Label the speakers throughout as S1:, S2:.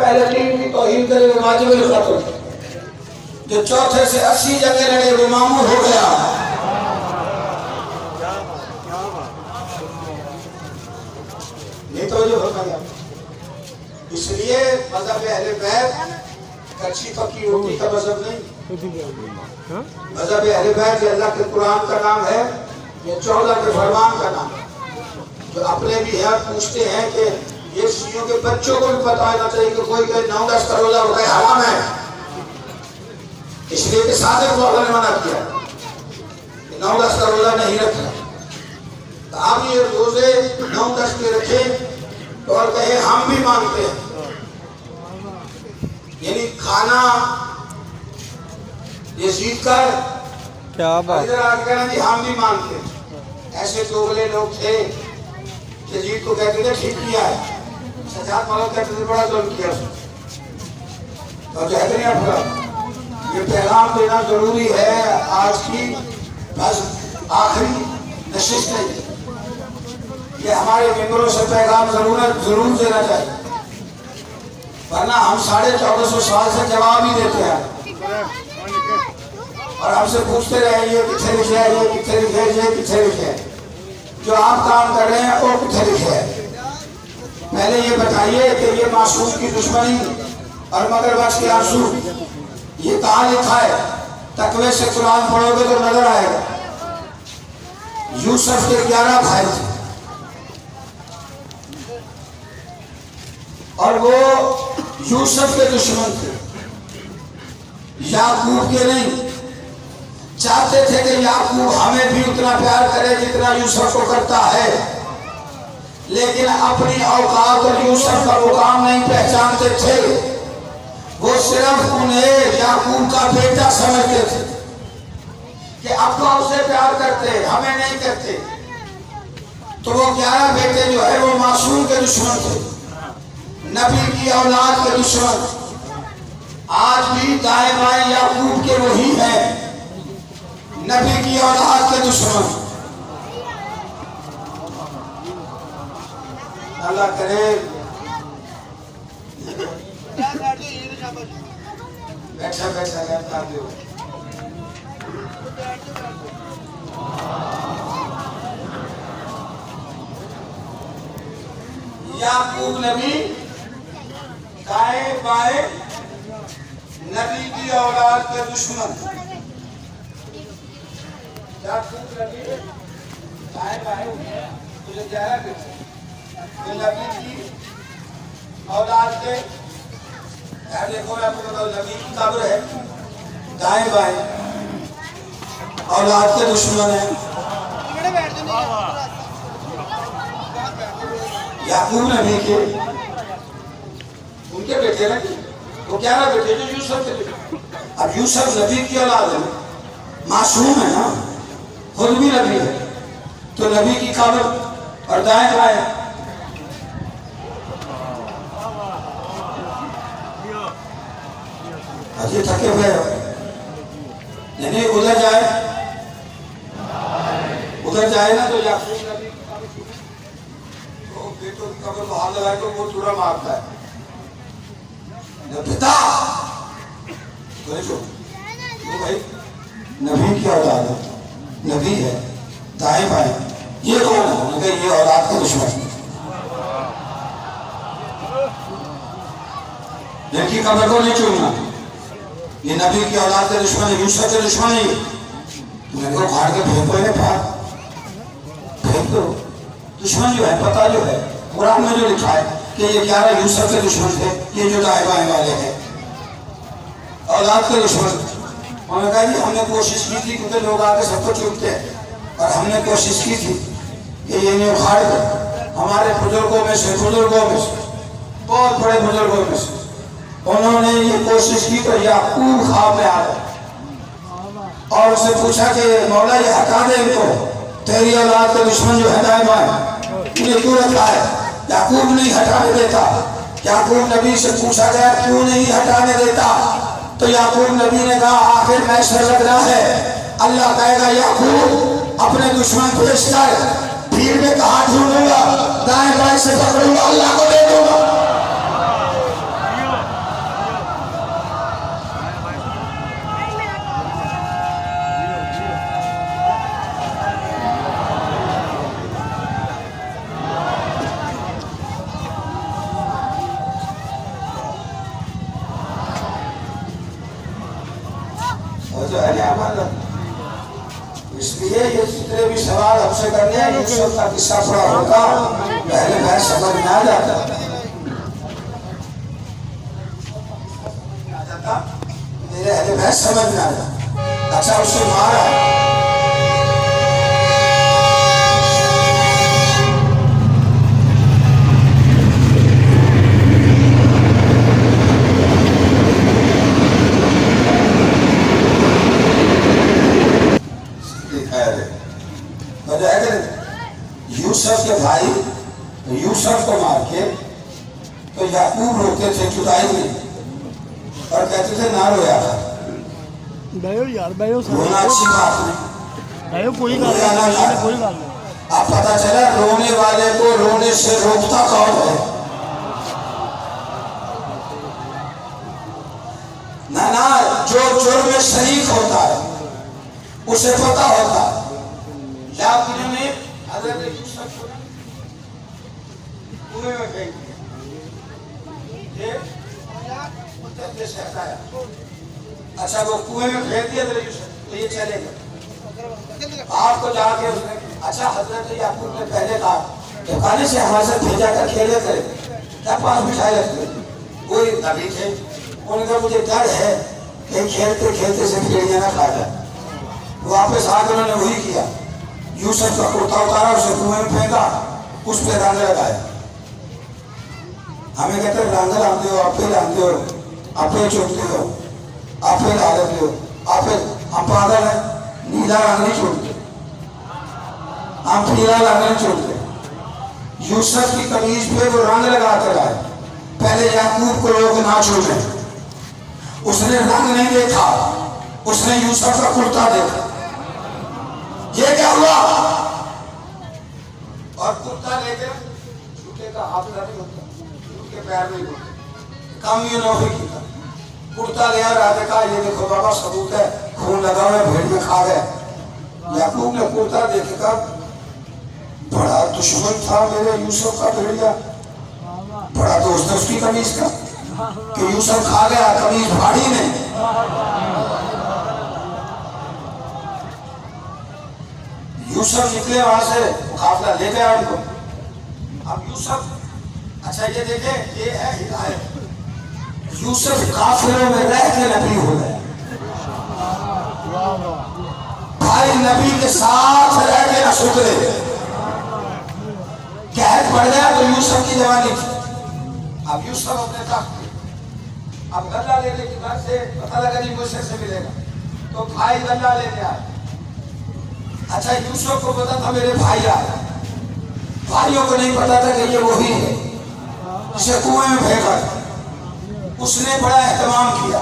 S1: پہلے دین کی توہین کرے وہ واجب القتل، جو چوتھے سے 80 جگہ لڑے وہ معمول ہو گیا۔ یہ توجہ ہو گیا۔ اس لیے مذہب اہل بیت کچی پکی روٹی کا مذہب نہیں، مذہب اہل بیت یہ اللہ کے قرآن کا نام ہے، یہ 14 کے فرمان کا نام ہے۔ جو اپنے بھی ہیں پوچھتے ہیں کہ یہ شیعوں کے بچوں کو بھی پتا ہونا چاہیے کہ کوئی 9-10 کا روزہ ہوتا ہے حرام ہے، اس لیے کہ صادق کو اللہ نے منع کیا کہ 9-10 کا روزہ نہیں رکھنا۔ تو آپ یہ روزے 9-10 کے رکھیں تو اور کہیں ہم بھی مانتے ہیں، یعنی کھانا یزید کا ہے،
S2: کیا بات،
S1: ادھر آ کے کہنا جی ہم بھی مانتے ہیں۔ ایسے دوگلے لوگ تھے، یزید کو کہتے تھے ٹھیک کیا ہے، سجاد مولا کہتے تھے بڑا ظلم کیا، تو کہتے نہیں اپنا یہ پیغام دینا ضروری ہے۔ آج کی بس آخری نشست ہے، یہ ہمارے ممبروں سے پیغام ضرور دینا چاہیے، ورنہ ہم 1450 سال سے جواب ہی دیتے ہیں اور ہم سے پوچھتے رہے یہ کتنے لکھے ہے، یہ کتنے لکھے ہے، یہ کتنے لکھے ہے۔ جو آپ کام کر رہے ہیں وہ کتنے لکھے ہے؟ پہلے یہ بتائیے کہ یہ معصوم کی دشمنی اور مگر بچ کے آنسو یہ کہاں لکھا ہے؟ تقوی سے قرآن پڑھو گے تو نظر آئے گا۔ یوسف کے 11 بھائی تھے اور وہ یوسف کے دشمن تھے، یعقوب کے نہیں۔ چاہتے تھے کہ یعقوب ہمیں بھی اتنا پیار کرے جتنا یوسف کو کرتا ہے، لیکن اپنی اوقات اور یوسف کا مقام نہیں پہچانتے تھے۔ وہ صرف انہیں یعقوب کا بیٹا سمجھتے تھے کہ ابا اسے پیار کرتے ہمیں نہیں کرتے۔ تو وہ 11 بیٹے جو ہے وہ معصوم کے دشمن تھے، نبی کی اولاد کے دشمن۔ آج بھی دائیں بائیں یعقوب کے وہی ہیں، نبی کی اولاد کے دشمن۔ اللہ کرے بیٹھا بیٹھا رہتا ہو۔ یعقوب نبی دائیں بائیں نبی کی اولاد کے دشمن۔ یعقوب نبی دائیں بائیں مجھے 11 بیٹے نبی کی اولاد کے، دیکھو میں آپ کو بتاؤں نبی کی قبر ہے، دائیں بائیں اولاد کے دشمن ہیں۔ یعقوب نبی کے ان کے بیٹے نا، وہ 11 بیٹے جو یوسف کے بیٹے۔ اب یوسف نبی کی اولاد ہے، معصوم ہے نا، خود بھی نبی ہے، تو نبی کی قبر اور دائیں بائیں۔ یہ تھکے ہوئے یعنی ادھر جائے نا تو یعقوب نبی کی قبر تو بیٹوں کی قبر کو ہاتھ لگائے تو وہ چورا مارتا ہے، پتا وہ بھائی نبی کی اولاد ہے، نبی ہے، دائیں بائیں، یہ کون ہے؟ انہوں نے کہا یہ اولاد کا دشمن۔ جن کی قبر کو نہیں چوننا، یہ نبی کی اولاد کے دشمن ہے، یوسف کے دشمن ہے۔ میں نے کہا کے پھینکو انہیں پھاڑ پھینک دو، دشمن جو ہے پتہ جو ہے قرآن میں جو لکھا ہے کہ یہ 11 یوسف کے دشمن تھے، یہ جو دائیں بائیں والے ہیں اولاد کے دشمن۔ انہوں نے کہا جی ہم نے کوشش کی تھی کیونکہ لوگ آگے سب کو چونتے ہیں، اور ہم نے کوشش کی تھی کہ یہ انہیں اکھاڑ دیں۔ ہمارے بزرگوں میں سے بہت بڑے بزرگوں میں سے انہوں نے یہ کوشش کی تو یعقوب خواب میں آ گئے اور اسے پوچھا کہ مولا یہ ہٹا دے ان کو، تیری اولاد کے دشمن جو ہے دائیں بائیں انہیں کیوں رکھا ہے؟ یعقوب نہیں ہٹانے دیتا۔ یعقوب نبی سے پوچھا گیا کیوں نہیں ہٹانے دیتا؟ تو یعقوب نبی نے کہا آخر میسر لگنا ہے، اللہ کہے گا یعقوب اپنے دشمن پیش کر، بھیڑ میں کہاں ڈھونڈوں گا، دائیں بائیں سے پکڑوں گا، اللہ کو دے دوں گا۔ تو ہے نہیں ہمارا. اس لیے یہ جتنے بھی سوال ہم سے کرنے ہیں یوسف کا قصہ پڑا ہوگا پہلے میں سمجھ میں آ جاتا میرے اہل بحث سمجھ میں آ جاتا. اچھا اسے مارا یوسف کے بھائی یوسف کو مار کے تو یعقوب روکتے تھے جدائی میں اور کہتے تھے نہ رویا رونا اچھی بات نہیں. اب پتا چلا رونے والے کو رونے سے روکتا کون ہے. نہ جو جرم میں شریک ہوتا ہے اسے پتا ہوتا ہے. یعقوب نے حضرت یوسف کو کنویں میں پھینک دیا. اچھا وہ کنویں میں پھینک دیا حضرت یوسف تو یہ چلے گا آپ کو جا کے اس نے. اچھا حضرت یعقوب نے پہلے کہا دکانے سے ہمارے ساتھ بھیجا کر کھیلے کرے کیا پاس بٹھائے رکھتے کوئی نبی تھے. انہوں نے کہا مجھے ڈر ہے کہ کھیلتے کھیلتے سے کھیڑیاں نہ کھا جائے. واپس آ کے انہوں نے وہی کیا. یوسف کا کرتا اتارا اسے کنویں میں پھینکا اس پہ رنگ لگایا. ہمیں کہتے ہیں رنگ لاندے ہو آپ لاندے ہو آپ چھوٹتے ہو آپ لا لیتے ہو آپ ہم پاگل ہیں. نیلا رنگ نہیں چھوڑتے ہم پیلا رنگ نہیں چھوڑتے. یوسف کی قمیض پہ وہ رنگ لگا کر آئے. پہلے یعقوب کو لوگ نہ چھوڑے. اس نے رنگ نہیں دیکھا اس نے یوسف کا کرتا دیکھا. یہ کیا ہوا اور کرتا لے کے جھوٹے کا حافظہ نہیں ہوتا جھوٹ کے پیر نہیں ہوتے کام یہ نوکری کی تھا. کرتا لیا راجے کا یہ دیکھو بابا ثبوت ہے خون لگا ہوا ہے بھیڑ میں کھا گئے. یعقوب نے کرتا دیکھے کہا بڑا دشمن تھا میرے یوسف کا بھیڑیا بڑا دوست ہے اس کی قمیض کا کہ یوسف کھا گیا قمیض بھاڑی نہیں. یوسف نکلے وہاں سے قافلہ لے گیا ان کو. اب یوسف اچھا یہ دیکھیں یہ ہے ہدایت. یوسف قافلوں میں رہ کے نبی ہو گئے. بھائی نبی کے ساتھ رہ کے نہ سکرے قحط پڑ گیا تو یوسف کی جوانی تھی. اب یوسف اپنے تخت پہ اب غلہ لینے کے گھر سے پتہ لگا جی مجھ سے ملے گا تو بھائی غلہ لینے آئے. اچھا یوسف کو پتا تھا میرے بھائی آئے. بھائیوں کو نہیں پتا تھا کہ یہ وہی ہے جسے کنویں میں پھینکا. اس نے بڑا اہتمام کیا.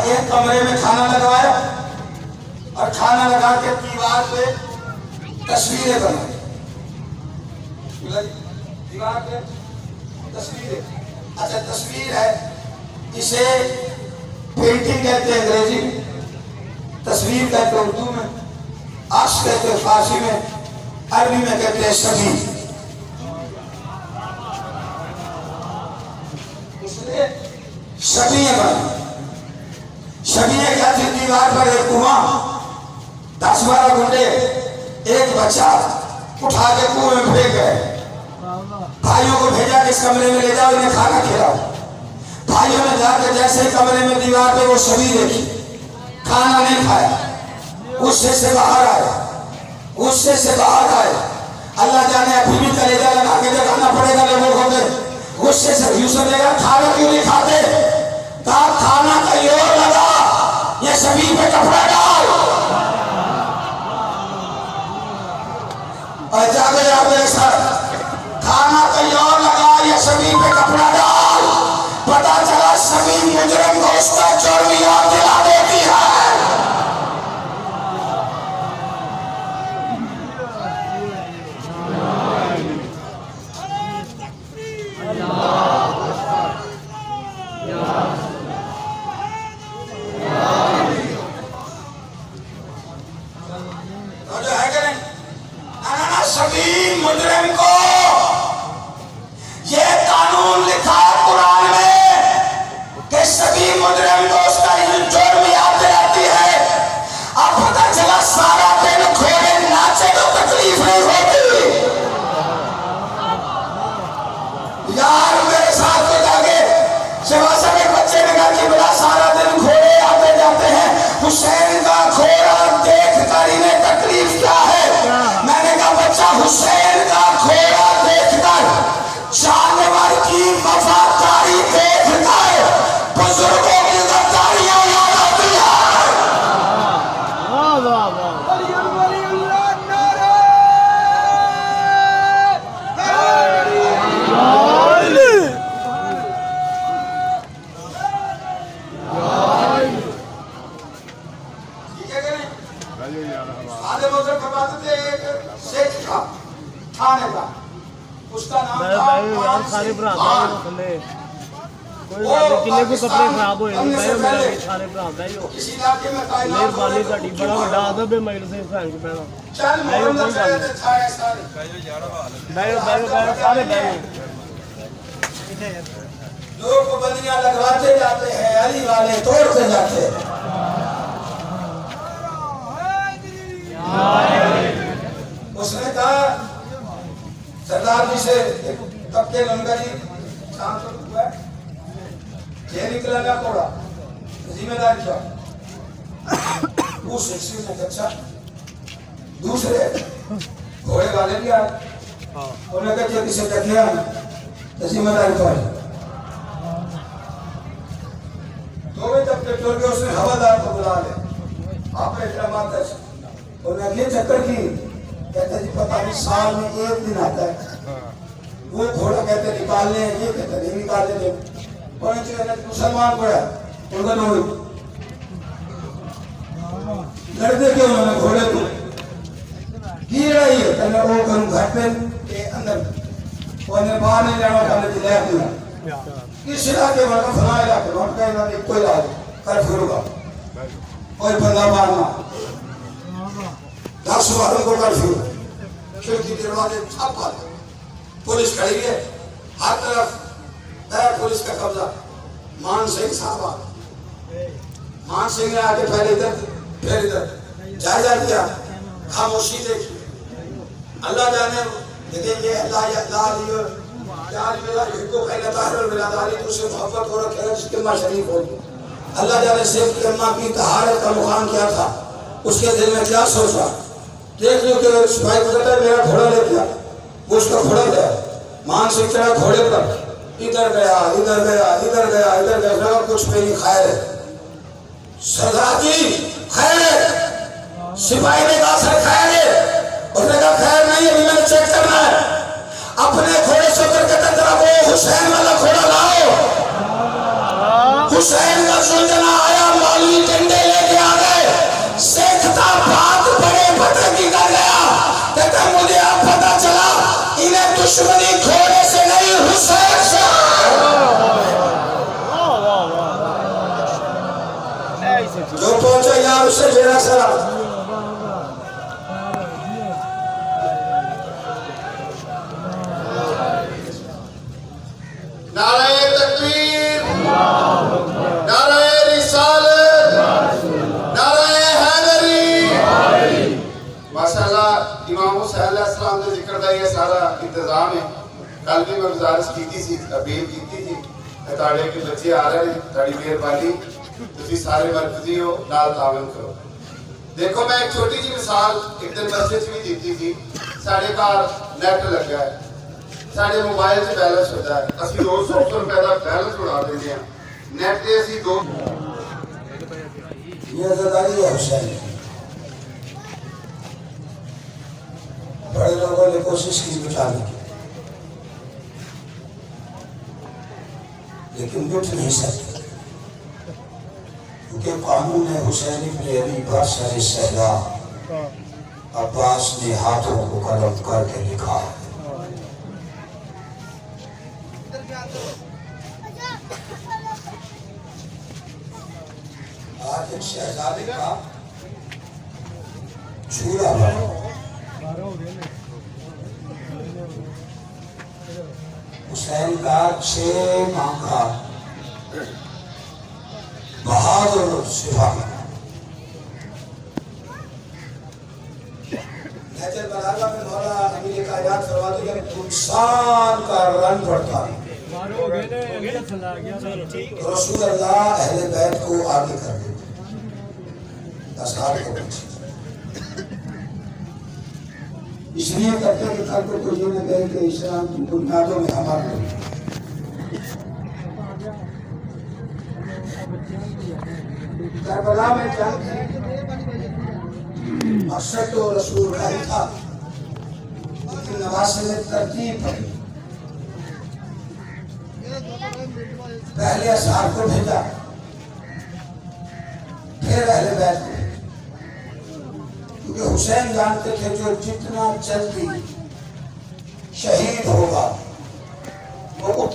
S1: ایک کمرے میں کھانا لگوایا اور کھانا لگا کے دیوار پہ تصویریں بنائی. دیوار پہ تصویریں. اچھا تصویر ہے اسے پینٹنگ کہتے ہیں انگریزی میں. تصویر کہتے ہیں اردو میں. عکس کہتے ہیں فارسی میں. عربی میں کہتے ہیں شبیہ. اس نے شبیہ بنائی. شبیہ کیا تھی دیوار پر ایک کنواں 10-12 گنڈے ایک بچہ اٹھا کے کنویں میں پھینک گئے. بھائیوں کو بھیجا کہ اس کمرے میں لے جاؤ انہیں کھانا کھلاؤ. بھائیوں نے جا کے جیسے ہی کمرے میں دیوار پہ وہ شبیہ دیکھی کھانا نہیں کھایا. غصے سے باہر آئے. غصے سے باہر آئے. اللہ جانے ابھی بھی کلیجہ لگا کے دکھانا پڑے گا لوگوں کو. غصے سے یوسف نے کہا کھانا کیوں نہیں کھاتے؟ کہا کھانا کہیں اور لگا یہ شبیہ پہ کپڑا ڈال. اور جاگے جاگے سر کھانا کہیں اور لگا یہ شبیہ پہ کپڑا ڈال. پتا چلا شبیہ مجرم کو اس کا جرم یاد دلا دیتی ہے.
S2: سارے برا تھلے کوئی بات نہیں کنے کو کپڑے خراب ہوئے سارے برا بہو مہربانی تاری بڑا بڑا ادب ہے مجلس حسین کو پہنا بہو کوئی بات نہیں بہو سارے بہو
S1: لوگ بندیاں لگواتے جاتے ہیں علی والے توڑتے جاتے ہیں اس نے کہا سردار جی سے تب کے لنگا جی شام کو ہوا ہے یہ نکلا گا کوڑا ذمہ داری کا وہ سیکسی نے اچھا دوسرے گھوڑے والے بھی آئے انہوں نے کہا کسی ٹکیا تو ذمہ داری تو آئی تو بھی جب پیٹرول کے اس نے ہوادار کو بلا لے آپ نے اکرامات ہے انہوں نے یہ چکر کی کہتے جی پتہ نہیں سال میں ایک دن آتا ہے وہ گھوڑا کہتے نکالنے ہیں یہ کہتے نہیں نکالنے دے انہوں نے مسلمان پڑا ان کا نوڑی لڑتے کیوں انہوں نے گھوڑے کو کی رہی ہے کہ میں وہ کروں گھر پہ کے اندر انہوں نے باہر نہیں جانا کہنے جی لے دیا اس علاقے میں فلاں علاقے میں کہیں نہ کوئی علاج کر پھروں گا کوئی بندہ مارنا 10 والوں کو کر پھروں کھڑکی دروازے چھاپ آتے پولیس کھڑی ہے ہر طرف ہے پولیس کا قبضہ مان سنگھ صاحب آ مان سنگھ نے آگے پہلے ادھر پھر ادھر جائزہ دیا خاموشی دیکھی اللہ جانے دیکھیں یہ اللہ یا اللہ علیہ یار میرا حکم پہلے طاہر البلاداری تو سے محبت ہو رکھے ہے جس کلمہ شریف ہو اللہ جانے سیف کلمہ کی طہارت کا مقام کیا تھا اس کے دل میں کیا سوچا دیکھ لو کہ سپاہی گزرتا ہے میرا گھوڑا لے گیا وہ اس کا گھوڑا گیا مان سنگھ چڑھا گھوڑے پر ادھر گیا ادھر گیا ادھر گیا ادھر گیا لگا کچھ میری خیر ہے سردار جی خیر ہے سپاہی نے کہا سر خیر ہے اس نے کہا خیر نہیں ابھی میں نے چیک کرنا ہے اپنے گھوڑے سے کر کے تندرہ وہ حسین والا گھوڑا لاؤ حسین کا سلطنہ آیا مولوی ڈنڈے لے کے آ گئے سیکھتا بات بڑے پتہ کی کر گیا کہتا مجھے اب پتہ چلا انہیں دشمنی گھوڑے سے نہیں حسین سے جو پہنچا یار اسے میرا سلام
S3: نعرہ تکبیر نعرہ رسالت نعرہ حیدری ماشاءاللہ امام حسین علیہ السلام کے ذکر کا یہ سارا انتظام ہے کل بھی میں گزارش کی تھی اپیل کی تھی تاڑے کے بچے آ رہے ہیں تاڑی مہربانی تسی سارے مرکزی ہو نال تعاون کرو دیکھو میں ایک چھوٹی جی مثال ایک دن مسجد بھی دیتی تھی ساڑھے کار نیٹ لگ گیا ہے ساڑھے موبائل سے بیلنس ہوتا ہے اسی 200 روپے کا بیلنس اڑا دیتے ہیں نیٹ دے اسی دو
S1: یہ عزاداری ہے حسین بڑے لوگوں نے کوشش کی بچانے کی لیکن بچ نہیں سکتے کیونکہ قانون ہے حسین ابن علی بادشاہ صحرا عباس نے ہاتھوں کو قلم کر کے لکھا آج ایک شہزادے کا چھوڑا بنا حسین کا 6 مانگا بہادر سپاہی نیچر بلاغہ میں مولا امیر کا یاد فرماتے ہیں کہ انسان کا رنگ پڑتا ہے رسول اللہ اہل بیت کو آگے کر دیتے اصحاب کو پیچھے اس لیے کرتے کہ کل کو کوئی یہ نہ کہے کہ اسلام کی بنیادوں میں ہمارے کربلا میں جنگ مقصد تو رسول کا ہی تھا لیکن نواسے نے ترتیب پڑی پہلے اصحاب کو بھیجا پھر اہل بیت کو کیونکہ حسین جانتے تھے جو جتنا جلدی شہید ہوگا